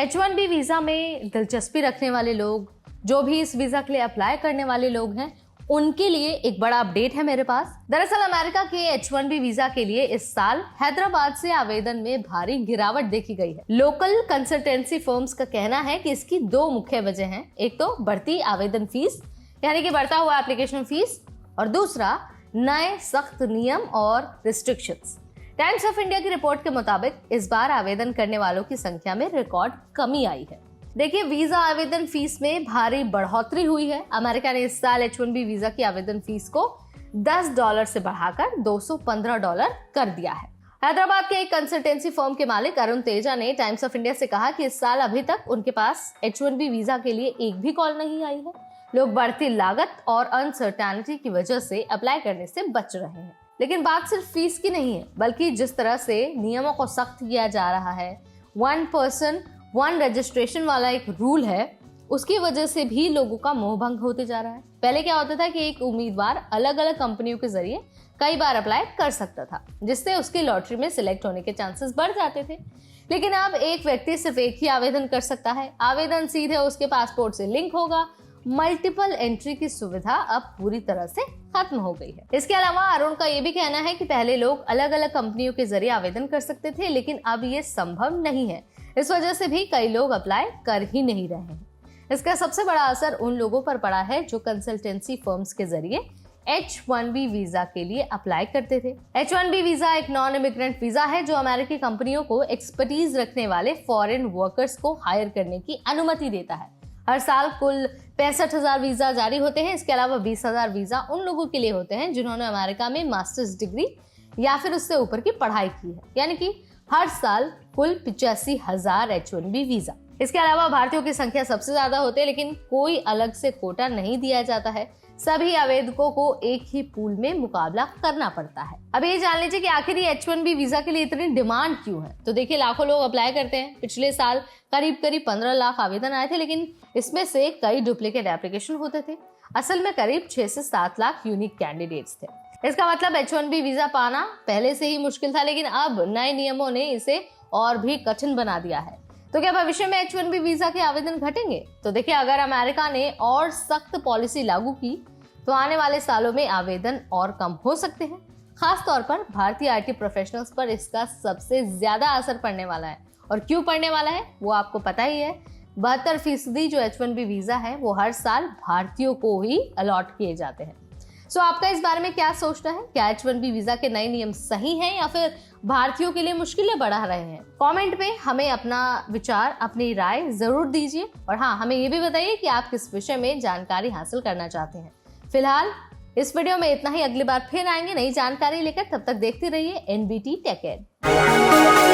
H1B visa में दिलचस्पी रखने वाले लोग, जो भी इस वीजा के लिए अप्लाई करने वाले लोग हैं, उनके लिए एक बड़ा अपडेट है मेरे पास। दरअसल अमेरिका के H1B वीजा के लिए इस साल हैदराबाद से आवेदन में भारी गिरावट देखी गई है। लोकल कंसल्टेंसी फर्म्स का कहना है कि इसकी दो मुख्य वजह हैं। एक तो बढ़ती आवेदन फीस, यानी कि बढ़ता हुआ एप्लीकेशन फीस, और दूसरा नए सख्त नियम और रिस्ट्रिक्शंस। टाइम्स ऑफ इंडिया की रिपोर्ट के मुताबिक इस बार आवेदन करने वालों की संख्या में रिकॉर्ड कमी आई है। देखिए, वीजा आवेदन फीस में भारी बढ़ोतरी हुई है। अमेरिका ने इस साल H1B वीजा की आवेदन फीस को $10 से बढ़ाकर $215 कर दिया है। हैदराबाद के एक कंसल्टेंसी फर्म के मालिक अरुण तेजा ने टाइम्स ऑफ इंडिया से कहा कि इस साल अभी तक उनके पास H1B वीजा के लिए एक भी कॉल नहीं आई है। लोग बढ़ती लागत और अनसर्टेनिटी की वजह से अप्लाई करने से बच रहे हैं। लेकिन बात सिर्फ फीस की नहीं है, बल्कि जिस तरह से नियमों को सख्त किया जा रहा है, 1 पर्सन 1 रजिस्ट्रेशन वाला एक रूल है, उसकी वजह से भी लोगों का मोह भंग होते जा रहा है। पहले क्या होता था कि एक उम्मीदवार अलग अलग कंपनियों के जरिए कई बार अप्लाई कर सकता था, जिससे उसकी लॉटरी में सिलेक्ट होने के चांसेस बढ़ जाते थे। लेकिन अब एक व्यक्ति सिर्फ एक ही आवेदन कर सकता है। आवेदन सीधे उसके पासपोर्ट से लिंक होगा। मल्टीपल एंट्री की सुविधा अब पूरी तरह से खत्म हो गई है। इसके अलावा अरुण का ये भी कहना है कि पहले लोग अलग अलग कंपनियों के जरिए आवेदन कर सकते थे, लेकिन अब ये संभव नहीं है। इस वजह से भी कई लोग अप्लाई कर ही नहीं रहे हैं। इसका सबसे बड़ा असर उन लोगों पर पड़ा है जो कंसल्टेंसी फर्म्स के जरिए H1B वीजा के लिए अप्लाई करते थे। H1B वीजा एक नॉन इमिग्रेंट वीजा है जो अमेरिकी कंपनियों को एक्सपर्टीज रखने वाले फॉरेन वर्कर्स को हायर करने की अनुमति देता है। हर साल कुल 65,000 वीजा जारी होते हैं। इसके अलावा 20,000 वीजा उन लोगों के लिए होते हैं जिन्होंने अमेरिका में मास्टर्स डिग्री या फिर उससे ऊपर की पढ़ाई की है, यानी कि हर साल कुल 85,000 H1B वीजा। इसके अलावा भारतीयों की संख्या सबसे ज्यादा होती है, लेकिन कोई अलग से कोटा नहीं दिया जाता है। सभी आवेदकों को एक ही पूल में मुकाबला करना पड़ता है। अब ये जान लीजिए कि आखिर ये H1B वीजा के लिए इतनी डिमांड क्यों है। तो देखिए, लाखों लोग अप्लाई करते हैं। पिछले साल करीब 15 लाख आवेदन आए थे, लेकिन इसमें से कई डुप्लीकेट एप्लीकेशन होते थे। असल में करीब 6 से 7 लाख यूनिक कैंडिडेट्स थे। इसका मतलब H1B वीजा पाना पहले से ही मुश्किल था, लेकिन अब नए नियमों ने इसे और भी कठिन बना दिया है। तो क्या भविष्य में H1B वीजा के आवेदन घटेंगे? तो देखिए, अगर अमेरिका ने और सख्त पॉलिसी लागू की तो आने वाले सालों में आवेदन और कम हो सकते हैं। खास तौर पर भारतीय IT प्रोफेशनल्स पर इसका सबसे ज्यादा असर पड़ने वाला है। और क्यों पड़ने वाला है वो आपको पता ही है। 72% जो H1B वीजा है वो हर साल भारतीयों को ही अलॉट किए जाते हैं। सो आपका इस बारे में क्या सोचना है? क्या H1B वीजा के नए नियम सही हैं या फिर भारतीयों के लिए मुश्किलें बढ़ा रहे हैं? कमेंट में हमें अपना विचार, अपनी राय जरूर दीजिए। और हाँ, हमें ये भी बताइए कि आप किस विषय में जानकारी हासिल करना चाहते हैं। फिलहाल इस वीडियो में इतना ही। अगली बार फिर आएंगे नई जानकारी लेकर। तब तक देखते रहिए NBT टेक एड।